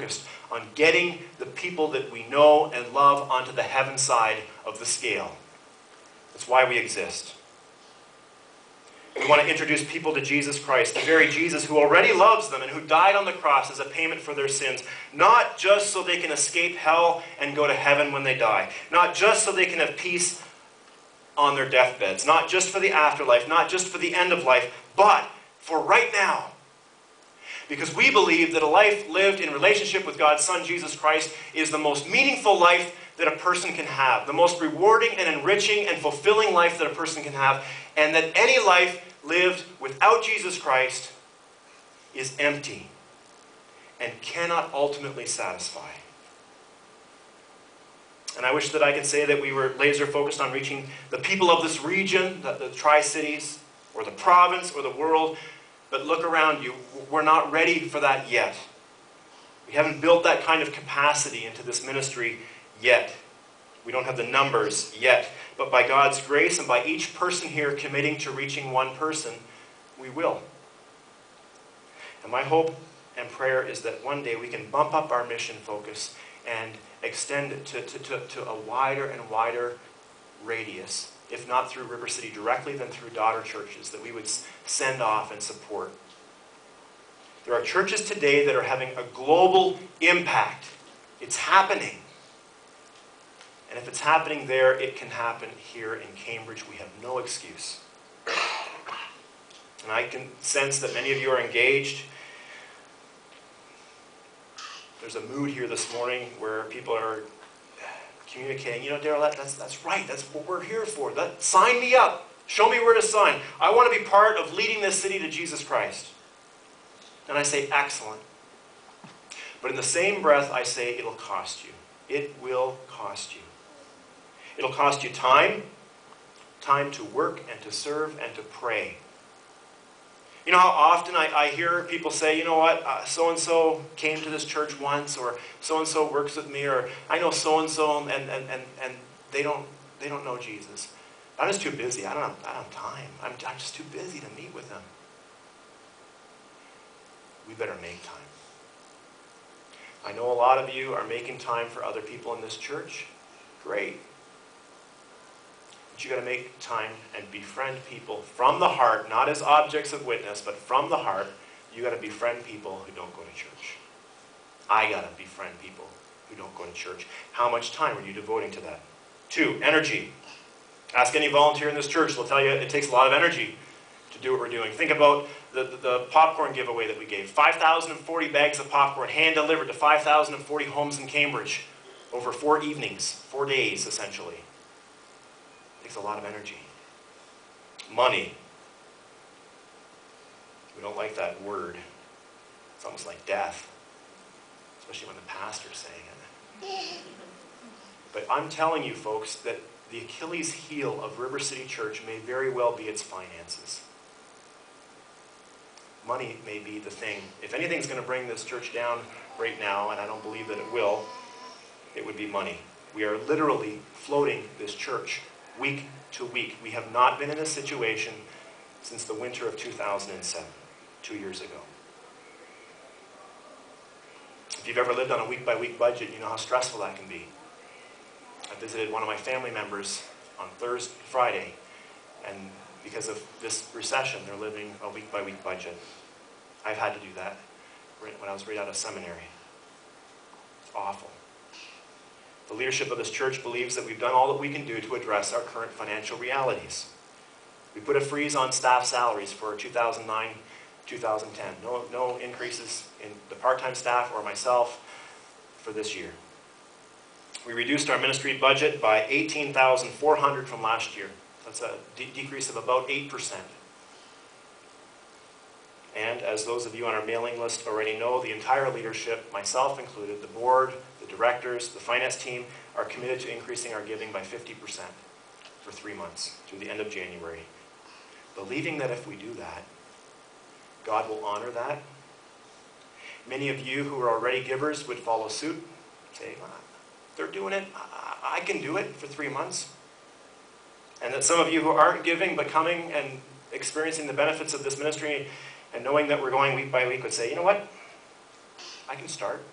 focused on getting the people that we know and love onto the heaven side of the scale. That's why we exist. We want to introduce people to Jesus Christ, the very Jesus who already loves them and who died on the cross as a payment for their sins, not just so they can escape hell and go to heaven when they die, not just so they can have peace on their deathbeds, not just for the afterlife, not just for the end of life, but for right now. Because we believe that a life lived in relationship with God's Son, Jesus Christ, is the most meaningful life that a person can have, the most rewarding and enriching and fulfilling life that a person can have, and that any life lived without Jesus Christ is empty and cannot ultimately satisfy. And I wish that I could say that we were laser focused on reaching the people of this region, the Tri-Cities, or the province, or the world. But look around you. We're not ready for that yet. We haven't built that kind of capacity into this ministry yet. We don't have the numbers yet. But by God's grace and by each person here committing to reaching one person, we will. And my hope and prayer is that one day we can bump up our mission focus and extend it to a wider and wider radius. If not through River City directly, then through daughter churches that we would send off and support. There are churches today that are having a global impact. It's happening. And if it's happening there, it can happen here in Cambridge. We have no excuse. And I can sense that many of you are engaged. There's a mood here this morning where people are communicating, you know, Daryl, that's right. That's what we're here for. Sign me up. Show me where to sign. I want to be part of leading this city to Jesus Christ. And I say, excellent. But in the same breath, I say, it'll cost you. It will cost you. It'll cost you time to work and to serve and to pray. You know how often I hear people say, you know what, so-and-so came to this church once, or so-and-so works with me, or I know so-and-so, and they don't know Jesus. I'm just too busy. I don't have time. I'm just too busy to meet with them. We better make time. I know a lot of you are making time for other people in this church. Great. But you got to make time and befriend people from the heart, not as objects of witness, but from the heart. You got to befriend people who don't go to church. I got to befriend people who don't go to church. How much time are you devoting to that? 2, energy. Ask any volunteer in this church. They'll tell you it takes a lot of energy to do what we're doing. Think about the popcorn giveaway that we gave. 5,040 bags of popcorn hand-delivered to 5,040 homes in Cambridge over 4 evenings, 4 days, essentially. Takes a lot of energy. Money. We don't like that word. It's almost like death, especially when the pastor's saying it. But I'm telling you, folks, that the Achilles heel of River City Church may very well be its finances. Money may be the thing. If anything's going to bring this church down right now, and I don't believe that it will, it would be money. We are literally floating this church week to week. We have not been in a situation since the winter of 2007, 2 years ago. If you've ever lived on a week-by-week budget, you know how stressful that can be. I visited one of my family members on Friday, and because of this recession, they're living a week-by-week budget. I've had to do that when I was right out of seminary. It's awful. The leadership of this church believes that we've done all that we can do to address our current financial realities. We put a freeze on staff salaries for 2009, 2010. No increases in the part-time staff or myself for this year. We reduced our ministry budget by $18,400 from last year. That's a decrease of about 8%. And as those of you on our mailing list already know, the entire leadership, myself included, the board, the directors, the finance team, are committed to increasing our giving by 50% for 3 months through the end of January. Believing that if we do that, God will honor that. Many of you who are already givers would follow suit. Say, they're doing it, I can do it for 3 months. And that some of you who aren't giving but coming and experiencing the benefits of this ministry and knowing that we're going week by week would say, you know what? I can start.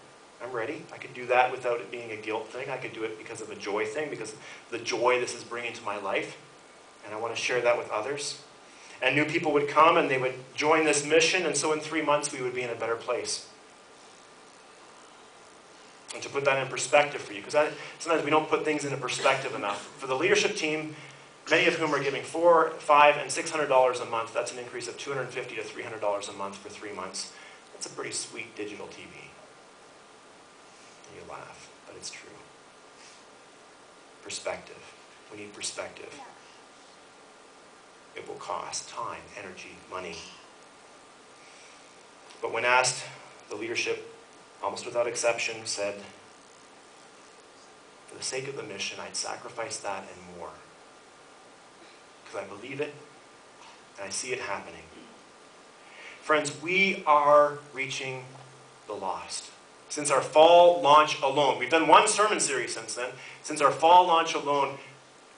I'm ready. I could do that without it being a guilt thing. I could do it because of a joy thing, because of the joy this is bringing to my life. And I want to share that with others. And new people would come and they would join this mission, and so in 3 months we would be in a better place. And to put that in perspective for you, because sometimes we don't put things into perspective enough. For the leadership team, many of whom are giving $400, $500, and $600 a month, that's an increase of $250 to $300 a month for 3 months. That's a pretty sweet digital TV. And you laugh, but it's true. Perspective. We need perspective. It will cost time, energy, money. But when asked, the leadership, almost without exception, said, for the sake of the mission, I'd sacrifice that and more. Because I believe it, and I see it happening. Friends, we are reaching the lost. Since our fall launch alone, we've done one sermon series since then. Since our fall launch alone,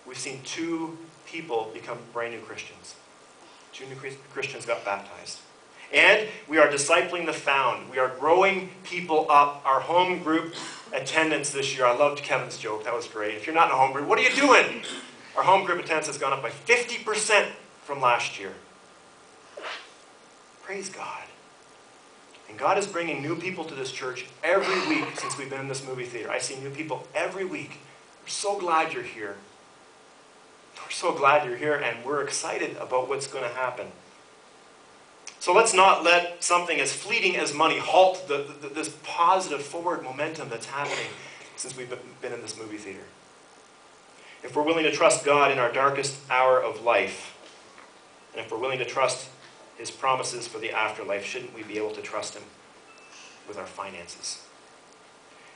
we've seen 2 people become brand new Christians. 2 new Christians got baptized. And we are discipling the found. We are growing people up. Our home group attendance this year, I loved Kevin's joke. That was great. If you're not in a home group, what are you doing? Our home group attendance has gone up by 50% from last year. Praise God. And God is bringing new people to this church every week since we've been in this movie theater. I see new people every week. We're so glad you're here. We're so glad you're here, and we're excited about what's going to happen. So let's not let something as fleeting as money halt this positive forward momentum that's happening since we've been in this movie theater. If we're willing to trust God in our darkest hour of life, and if we're willing to trust His promises for the afterlife, shouldn't we be able to trust Him with our finances?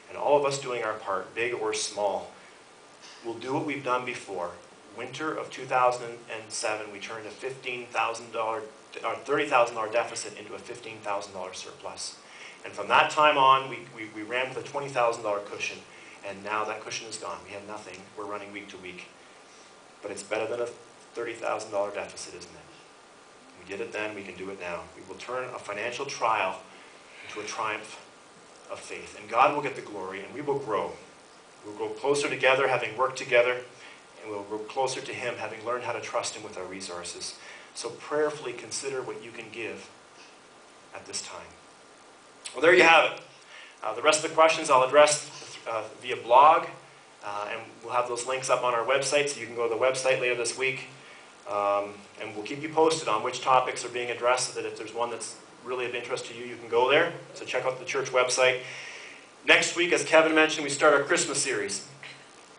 And all of us doing our part, big or small, will do what we've done before. Winter of 2007, we turned a $30,000 deficit into a $15,000 surplus. And from that time on, we ran with a $20,000 cushion, and now that cushion is gone. We have nothing. We're running week to week. But it's better than a $30,000 deficit, isn't it? We did it then, we can do it now. We will turn a financial trial into a triumph of faith. And God will get the glory, and we will grow. We'll grow closer together, having worked together, and we'll grow closer to Him, having learned how to trust Him with our resources. So prayerfully consider what you can give at this time. Well, there you have it. The rest of the questions I'll address via blog, and we'll have those links up on our website, so you can go to the website later this week. And we'll keep you posted on which topics are being addressed, so that if there's one that's really of interest to you, you can go there. So check out the church website. Next week, as Kevin mentioned, we start our Christmas series.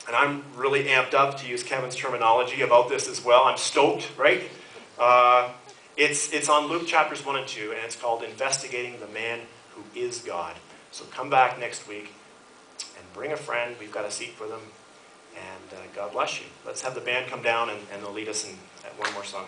And I'm really amped up, to use Kevin's terminology, about this as well. I'm stoked, right? It's on Luke chapters 1 and 2, and it's called Investigating the Man Who Is God. So come back next week and bring a friend. We've got a seat for them. And God bless you. Let's have the band come down and they'll lead us in one more song.